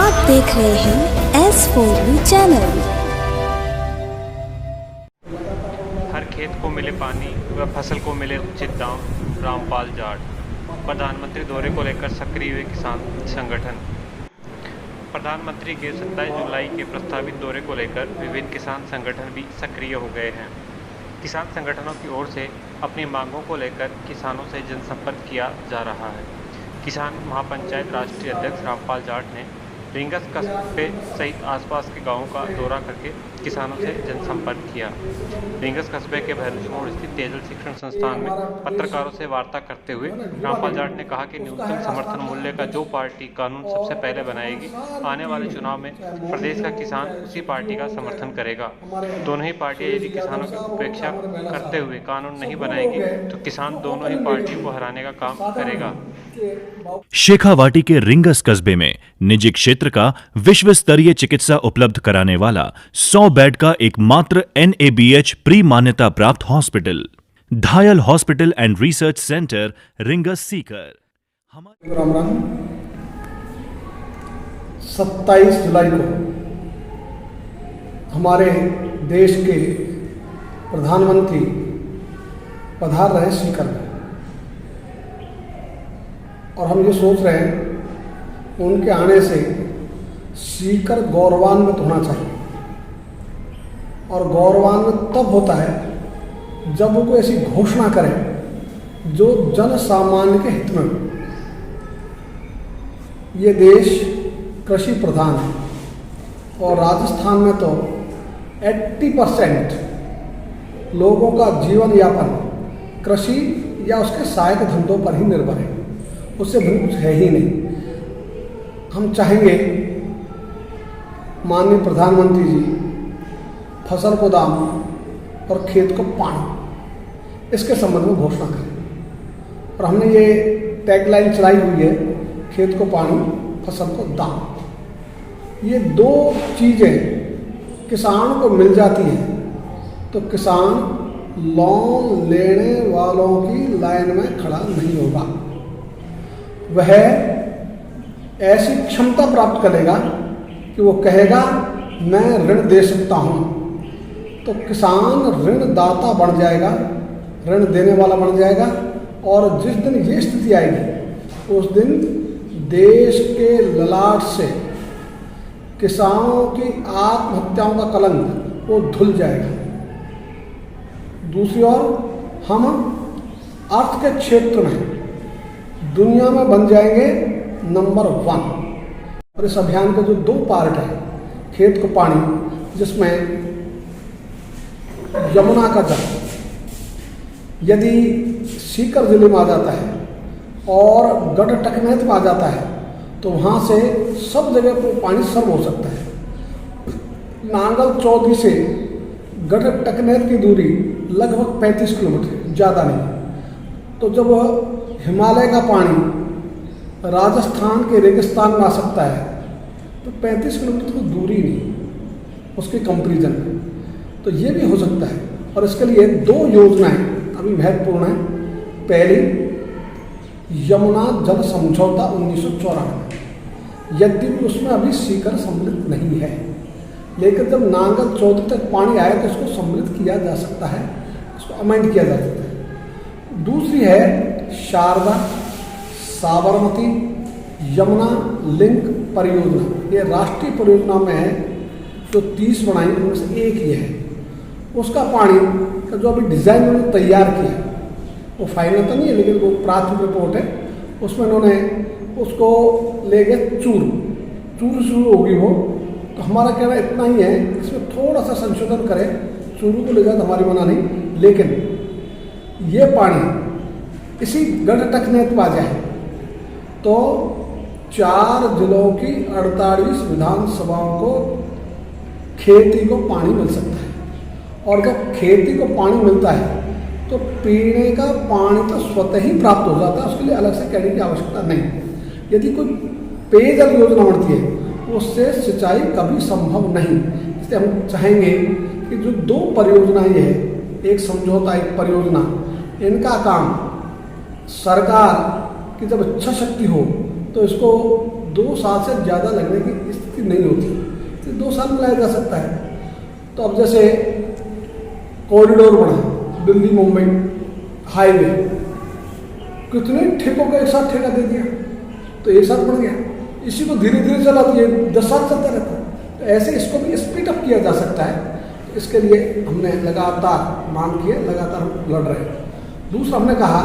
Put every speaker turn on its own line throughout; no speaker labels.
आप देख रहे हैं S4U चैनल।
हर खेत को मिले पानी व फसल को मिले उचित दाम, रामपाल जाट। प्रधानमंत्री दौरे को लेकर सक्रिय हुए किसान संगठन। प्रधानमंत्री के 27 जुलाई के प्रस्तावित दौरे को लेकर विभिन्न किसान संगठन भी सक्रिय हो गए हैं। किसान संगठनों की ओर से अपनी मांगों को लेकर किसानों से जनसंपर्क किया जा रहा है। किसान महापंचायत राष्ट्रीय अध्यक्ष रामपाल जाट ने रिंगस कस्बे सहित आसपास के गांवों का दौरा करके किसानों से जनसंपर्क किया। रिंगस कस्बे के भैरवसोड़ स्थित तेजल शिक्षण संस्थान में पत्रकारों से वार्ता करते हुए रामपाल जाट ने कहा कि न्यूनतम समर्थन मूल्य का जो पार्टी कानून सबसे पहले बनाएगी, आने वाले चुनाव में प्रदेश का किसान उसी पार्टी का समर्थन करेगा। दोनों ही पार्टियां यदि किसानों की उपेक्षा करते हुए कानून नहीं बनाएगी तो किसान दोनों ही पार्टियों को हराने का काम करेगा।
शेखावाटी के रिंगस कस्बे में निजी क्षेत्र का विश्व स्तरीय चिकित्सा उपलब्ध कराने वाला 100 बेड का एकमात्र NABH प्री मान्यता प्राप्त hospital धायल hospital and research centre rings Sikar.
Ram Ram. 27 जुलाई को हमारे देश के प्रधानमंत्री पधार रहे सीकर में, और हम ये सोच रहे हैं उनके आने से सीकर गौरवान्वित होना चाहिए। और गौरवान्वित तब होता है जब वो कोई ऐसी घोषणा करे जो जन सामान्य के हित में हो। ये देश कृषि प्रधान है और राजस्थान में तो 80% लोगों का जीवन यापन कृषि या उसके सहायक धंधों पर ही निर्भर है, उससे भिन्न कुछ है ही नहीं। हम चाहेंगे माननीय प्रधानमंत्री जी फसल को दाम और खेत को पानी इसके संबंध में घोषणा करें। और हमने ये टैगलाइन चलाई हुई है, खेत को पानी फसल को दाम। ये दो चीज़ें किसान को मिल जाती हैं तो किसान लोन लेने वालों की लाइन में खड़ा नहीं होगा। वह ऐसी क्षमता प्राप्त करेगा कि वो कहेगा मैं ऋण दे सकता हूँ, तो किसान ऋणदाता बन जाएगा, ऋण देने वाला बन जाएगा। और जिस दिन ये स्थिति आएगी उस दिन देश के ललाट से किसानों की आत्महत्याओं का कलंक वो धुल जाएगा। दूसरी ओर हम अर्थ के क्षेत्र में दुनिया में बन जाएंगे नंबर 1। और इस अभियान के जो 2 पार्ट है, खेत को पानी जिसमें यमुना का जल यदि सीकर जिले में आ जाता है और गढ़ टकनैत में आ जाता है तो वहाँ से सब जगह पर पानी सर्व हो सकता है। नांगल चौधरी से गढ़ टकनैत की दूरी लगभग 35 किलोमीटर, ज़्यादा नहीं। तो जब हिमालय का पानी राजस्थान के रेगिस्तान में आ सकता है तो 35 किलोमीटर तो दूरी नहीं उसके कंपैरिजन में, तो ये भी हो सकता है। और इसके लिए 2 योजनाएं अभी महत्वपूर्ण हैं। पहली यमुना जल समझौता 1994, यद्यपि उसमें अभी सीकर सम्मिलित नहीं है, लेकिन जब नांगल चौधरी तक पानी आए तो इसको सम्मिलित किया जा सकता है, इसको अमेंड किया जा सकता है। दूसरी है शारदा साबरमती यमुना लिंक परियोजना। ये राष्ट्रीय परियोजना में है जो 30 बनाई, उनमें से एक ये है। उसका पानी का जो अभी डिज़ाइन उन्होंने तैयार किया वो फाइनल तो नहीं है, लेकिन वो प्राथमिक रिपोर्ट है। उसमें उन्होंने उसको ले गए चूरू शुरू होगी वो। तो हमारा कहना इतना ही है, इसमें थोड़ा सा संशोधन करें, चूरू को ले जाए तो हमारी मना नहीं, लेकिन ये पानी इसी गढ़ टकनैत में आ जाए तो 4 जिलों की 48 विधानसभाओं को खेती को पानी मिल सकता है। और जब खेती को पानी मिलता है तो पीने का पानी तो स्वतः ही प्राप्त हो जाता है, उसके लिए अलग से कहने की आवश्यकता नहीं। यदि कोई पेयजल योजना बनती है उससे सिंचाई कभी संभव नहीं। इसलिए हम चाहेंगे कि जो 2 परियोजनाएं है, एक समझौता एक परियोजना, इनका काम सरकार की जब इच्छा शक्ति हो तो इसको 2 साल से ज़्यादा लगने की स्थिति नहीं होती, तो 2 साल में लाया जा सकता है। तो अब जैसे कॉरिडोर बना, दिल्ली मुंबई हाईवे, कितने ठेकों को एक साथ ठेका दे दिया, तो एक साथ बढ़ गया। इसी को धीरे धीरे चला दिए, 10 साल चलता रहता है। तो ऐसे इसको भी स्पीड अप किया जा सकता है। तो इसके लिए हमने लगातार मांग की है, लगातार हम लड़ रहे हैं। दूसरा हमने कहा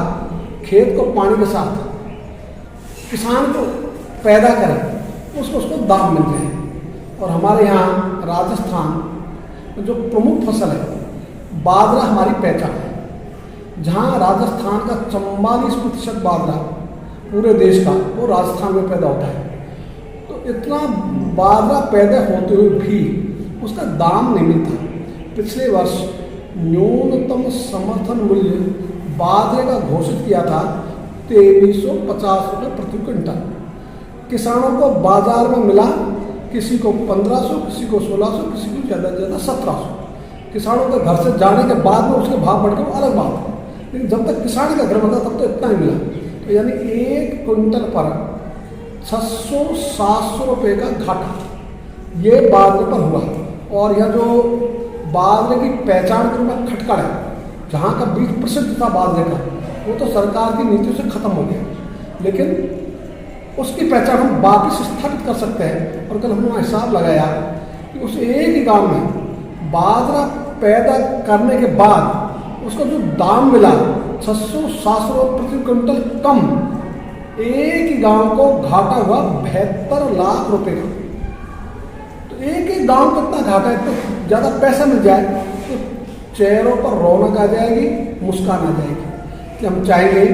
खेत को पानी के साथ किसान को पैदा करें, उसको दाम मिल जाए। और हमारे यहाँ राजस्थान में जो प्रमुख फसल है बाजरा हमारी पहचान है, जहाँ राजस्थान का 44% बाजरा पूरे देश का वो राजस्थान में पैदा होता है। तो इतना बाजरा पैदा होते हुए भी उसका दाम नहीं मिलता। पिछले वर्ष न्यूनतम समर्थन मूल्य बाजरे का घोषित किया था 2350 रुपये प्रति क्विंटल। किसानों को बाजार में मिला, किसी को 1500, किसी को 1600, किसी को ज़्यादा से ज़्यादा 1700। किसानों के घर से जाने के बाद में उसके भाव बढ़ गए, वो अलग बात है, लेकिन जब तक किसान का घर बना तब तो इतना ही मिला। तो यानी 1 क्विंटल पर 600-700 रुपये का घाटा ये बाजरे पर हुआ। और यह जो बाजरे की पहचान के रूप में खटखड़ है, जहाँ का बीज प्रसिद्ध था बाजरे का, वो तो सरकार की नीतियों से खत्म हो गया, लेकिन उसकी पहचान हम वापिस स्थापित कर सकते हैं। और कल हमने हिसाब लगाया कि उस एक ही गांव में बाजरा पैदा करने के बाद उसका जो दाम मिला 600-700 प्रति क्विंटल कम, एक ही गांव को घाटा हुआ 72 लाख रुपए का। तो एक ही गांव को इतना घाटा है, तो ज़्यादा पैसा मिल जाए तो चेहरों पर रौनक आ जाएगी, मुस्कान आ जाएगी। कि हम चाहेंगे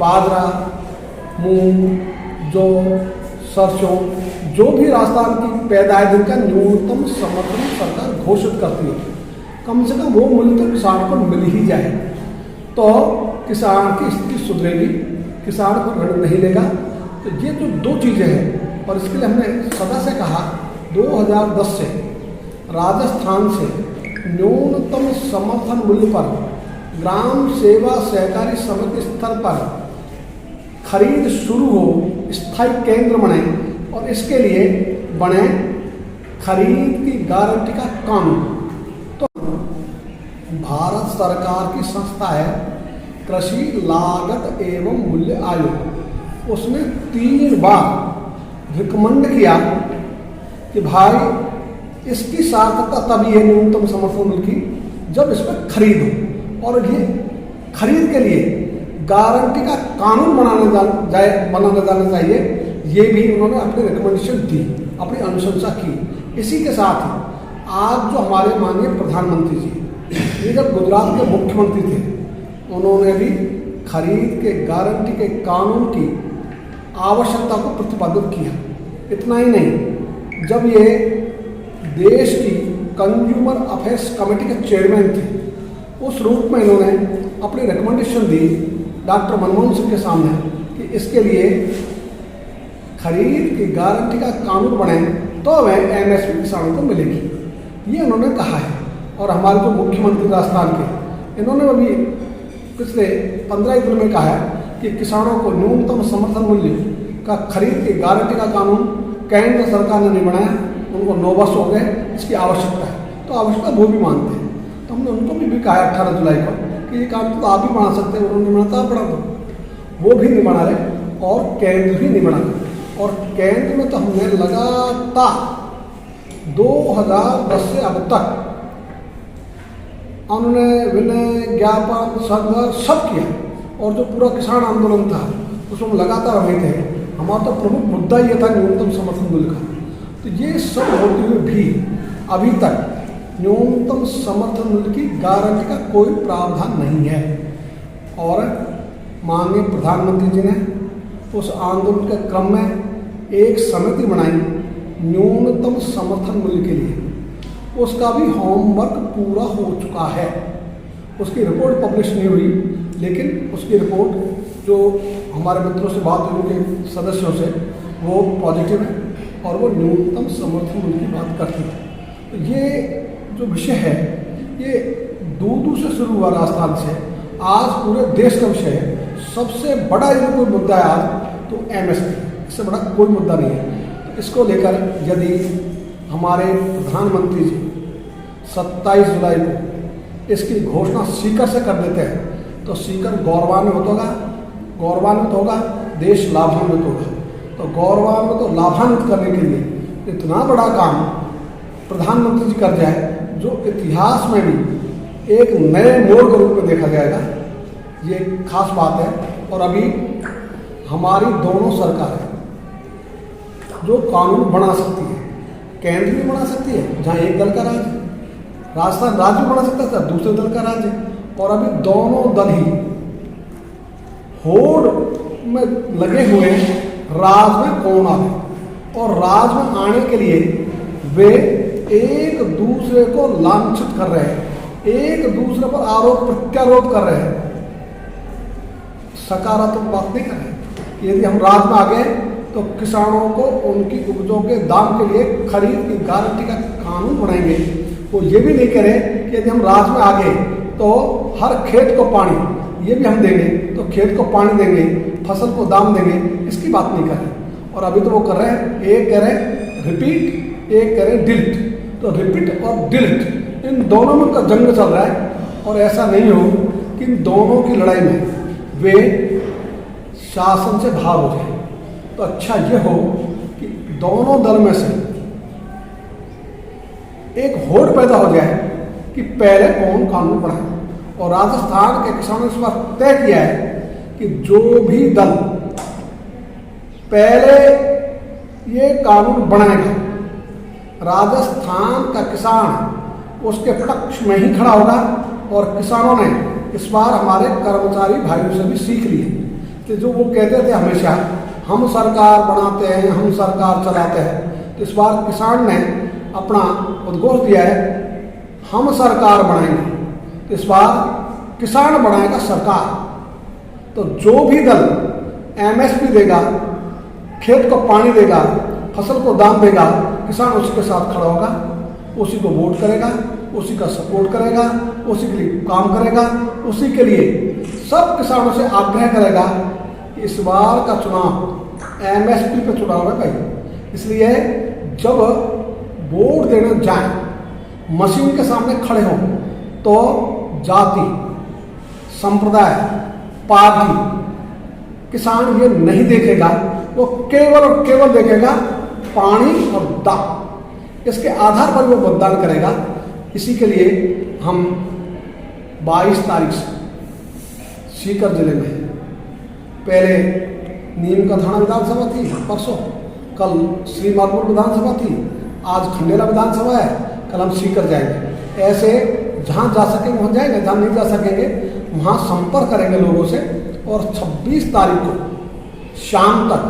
बाजरा, मूंग, जौ, सरसों, जो भी राजस्थान की पैदाइश जिनका न्यूनतम समर्थन सरकार घोषित करती है, कम से कम वो मूल्य तो किसान को मिल ही जाए, तो किसान की स्थिति सुधरेगी, किसान को ऋण नहीं लेगा। तो ये जो 2 चीज़ें हैं, और इसके लिए हमने सदा से कहा 2010 से राजस्थान से न्यूनतम समर्थन मूल्य पर ग्राम सेवा सहकारी समिति स्तर पर खरीद शुरू हो, स्थायी केंद्र बने, और इसके लिए बने खरीद की गारंटी का कानून। तो भारत सरकार की संस्था है कृषि लागत एवं मूल्य आयोग, उसने 3 बार रिकमेंड किया कि भाई इसकी सार्थकता तभी है न्यूनतम समर्थन मूल्य की जब इस पर खरीद हो, और ये खरीद के लिए गारंटी का कानून बनाना जाना चाहिए। ये भी उन्होंने अपनी रिकमेंडेशन दी, अपनी अनुशंसा की। इसी के साथ आज जो हमारे माननीय प्रधानमंत्री जी, ये जब गुजरात के मुख्यमंत्री थे, उन्होंने भी खरीद के गारंटी के कानून की आवश्यकता को प्रतिपादित किया। इतना ही नहीं, जब ये देश की कंज्यूमर अफेयर्स कमेटी के चेयरमैन थे, उस रूप में इन्होंने अपनी रिकमेंडेशन दी डॉक्टर मनमोहन सिंह के सामने कि इसके लिए खरीद की गारंटी का कानून बने तो वह एमएसपी किसानों को मिलेगी, ये उन्होंने कहा है। और हमारे जो मुख्यमंत्री राजस्थान के, इन्होंने अभी पिछले 15 दिन में कहा है कि किसानों को न्यूनतम समर्थन मूल्य का खरीद की गारंटी का कानून केंद्र सरकार ने नहीं बनाया, उनको 9 वर्ष हो गए, इसकी आवश्यकता है। तो आवश्यकता वो भी मानते हैं, तो हमने उनको भी कहा 18 जुलाई को कि ये काम तो आप भी बना सकते हैं, उन्होंने बनाता आप बना दो, वो भी नहीं बना रहे और केंद्र भी नहीं बना रहे। और केंद्र में तो हमने लगातार 2010 से अब तक उन्होंने विनय, ज्ञापन, संघर्ष सब किया, और जो पूरा किसान आंदोलन था उसमें लगातार हम थे। हमारा तो प्रमुख मुद्दा ये था न्यूनतम समर्थन मूल्य का। तो ये सब होते हुए भी अभी तक न्यूनतम समर्थन मूल्य की गारंटी का कोई प्रावधान नहीं है। और माननीय प्रधानमंत्री जी ने उस आंदोलन के क्रम में एक समिति बनाई न्यूनतम समर्थन मूल्य के लिए, उसका भी होमवर्क पूरा हो चुका है। उसकी रिपोर्ट पब्लिश नहीं हुई, लेकिन उसकी रिपोर्ट जो हमारे मित्रों से बात हुई, उनके सदस्यों से, वो पॉजिटिव है और वो न्यूनतम समर्थन मूल्य की बात करती है। तो ये जो विषय है ये दूर से शुरू हुआ राजस्थान से, आज पूरे देश का विषय है। सबसे बड़ा ये कोई मुद्दा है आज तो एमएसपी, इससे बड़ा कोई मुद्दा नहीं है। तो इसको लेकर यदि हमारे प्रधानमंत्री जी 27 जुलाई को इसकी घोषणा सीकर से कर देते हैं तो सीकर गौरवान्वित होगा, देश लाभान्वित होगा। तो गौरवान्वित और लाभान्वित करने के लिए इतना बड़ा काम प्रधानमंत्री जी कर जाए जो इतिहास में भी एक नए मोड़ के रूप में देखा जाएगा, ये खास बात है। और अभी हमारी दोनों सरकारें जो कानून बना सकती है, केंद्र भी बना सकती है जहाँ एक दल का राज है, राजस्थान राज्य भी बना सकता था दूसरे दल का राज है, और अभी दोनों दल ही होड़ में लगे हुए राज में कौन आए, और राज में आने के लिए वे एक दूसरे को लांछित कर रहे हैं, एक दूसरे पर आरोप प्रत्यारोप कर रहे हैं, सकारात्मक बात नहीं कर रहे। यदि हम राज में आ गए तो किसानों को उनकी उपजों के दाम के लिए खरीद की गारंटी का कानून बनाएंगे। वो ये भी नहीं करें कि यदि हम राज में आ गए तो हर खेत को पानी, ये भी हम देंगे, तो खेत को पानी देंगे, फसल को दाम देंगे, इसकी बात नहीं कर रहे। और अभी तो वो कर रहे हैं, एक कह रहे हैं रिपीट, एक कह रहे हैं डिलीट। तो रिपीट और डिलीट इन दोनों में उनका जंग चल रहा है। और ऐसा नहीं हो कि इन दोनों की लड़ाई में वे शासन से भाग हो जाए। तो अच्छा ये हो कि दोनों दल में से एक होड़ पैदा हो जाए कि पहले कौन कानून बनाए। और राजस्थान के किसानों ने इस बार तय किया है कि जो भी दल पहले ये कानून बनाएगा, राजस्थान का किसान उसके पक्ष में ही खड़ा होगा। और किसानों ने इस बार हमारे कर्मचारी भाइयों से भी सीख लिए कि जो वो कहते थे हमेशा हम सरकार बनाते हैं, हम सरकार चलाते हैं, तो इस बार किसान ने अपना उद्घोष दिया है हम सरकार बनाएंगे। तो इस बार किसान बनाएगा सरकार। तो जो भी दल एमएसपी देगा, खेत को पानी देगा, फसल को दाम देगा, किसान उसी के साथ खड़ा होगा, उसी को वोट करेगा, उसी का सपोर्ट करेगा, उसी के लिए काम करेगा, उसी के लिए सब किसानों से आग्रह करेगा कि इस बार का चुनाव एमएसपी पे चुनाव है भाई। इसलिए जब वोट देने जाए, मशीन के सामने खड़े हों तो जाति, संप्रदाय, पार्टी किसान ये नहीं देखेगा, वो केवल और केवल देखेगा पानी और दाम, इसके आधार पर वो मतदान करेगा। इसी के लिए हम 22 तारीख से सीकर जिले में पहले नीम का थाना विधानसभा थी, परसों कल श्री मालपुर विधानसभा थी, आज खंडेला विधानसभा है, कल हम सीकर जाएंगे। ऐसे जहाँ जा सकेंगे वहाँ जाएंगे, जहाँ नहीं जा सकेंगे वहाँ संपर्क करेंगे लोगों से। और 26 तारीख को शाम तक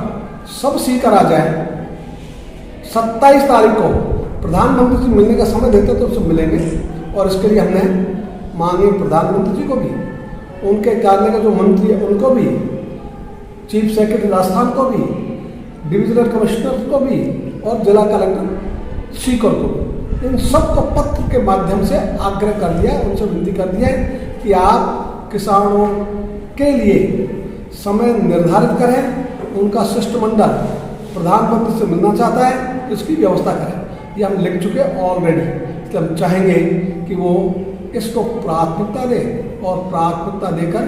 सब सीकर आ जाए। 27 तारीख को प्रधानमंत्री जी मिलने का समय देते तो उससे मिलेंगे। और इसके लिए हमने माननीय प्रधानमंत्री जी को भी, उनके कार्यालय के जो मंत्री हैं उनको भी, चीफ सेक्रेटरी राजस्थान को भी, डिविजनल कमिश्नर को भी और जिला कलेक्टर सीकर को भी, इन सबको पत्र के माध्यम से आग्रह कर दिया, उनसे विनती कर दिया कि आप किसानों के लिए समय निर्धारित करें, उनका शिष्टमंडल प्रधानमंत्री से मिलना चाहता है, इसकी व्यवस्था करें। ये हम लिख चुके ऑलरेडी, इसलिए हम चाहेंगे कि वो इसको प्राथमिकता दें और प्राथमिकता देकर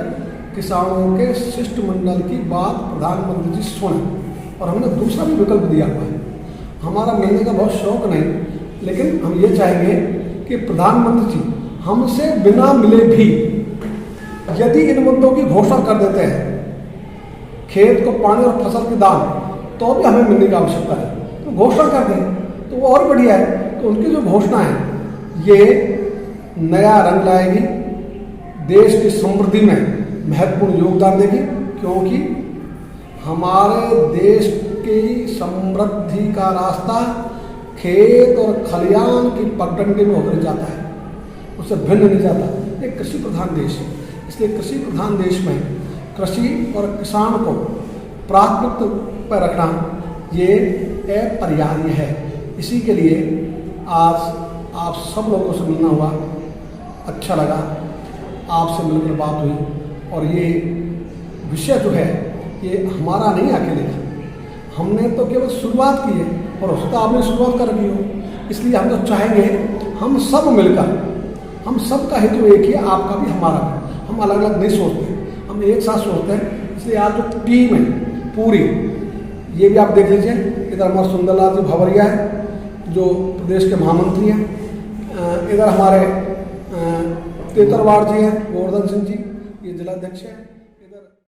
किसानों के शिष्टमंडल की बात प्रधानमंत्री जी सुनें। और हमने दूसरा भी विकल्प दिया हुआ है, हमारा मिलने का बहुत शौक नहीं, लेकिन हम ये चाहेंगे कि प्रधानमंत्री जी हमसे बिना मिले भी यदि इन मुद्दों की घोषणा कर देते हैं, खेत को पानी और फसल के दाम, तो भी हमें मिलने की आवश्यकता है, तो घोषणा कर दें तो वो और बढ़िया है। तो उनकी जो घोषणा है ये नया रंग लाएगी, देश की समृद्धि में महत्वपूर्ण योगदान देगी, क्योंकि हमारे देश की समृद्धि का रास्ता खेत और खलियान की पगडंडी में होकर जाता है, उससे भिन्न नहीं जाता। एक कृषि प्रधान देश है, इसलिए कृषि प्रधान देश में कृषि और किसान को प्राथमिकता पर रखना ये अपरिहार्य है। इसी के लिए आज आप सब लोगों से मिलना हुआ, अच्छा लगा, आपसे मिलकर बात हुई। और ये विषय जो है ये हमारा नहीं अकेले का, हमने तो केवल शुरुआत की है और हो सकता है आपने शुरुआत कर दी हो। इसलिए हम तो चाहेंगे हम सब मिलकर, हम सब का हेतु एक ही है, आपका भी हमारा भी, हम अलग अलग नहीं सोचते, हम एक साथ सोचते हैं। इसलिए आज जो टीम है पूरी, ये भी आप देख लीजिए, इधर हमारे सुंदरलाल जी भवरिया है जो प्रदेश के महामंत्री हैं, इधर हमारे तेतरवाड़ जी हैं, गोवर्धन सिंह जी ये जिलाध्यक्ष हैं।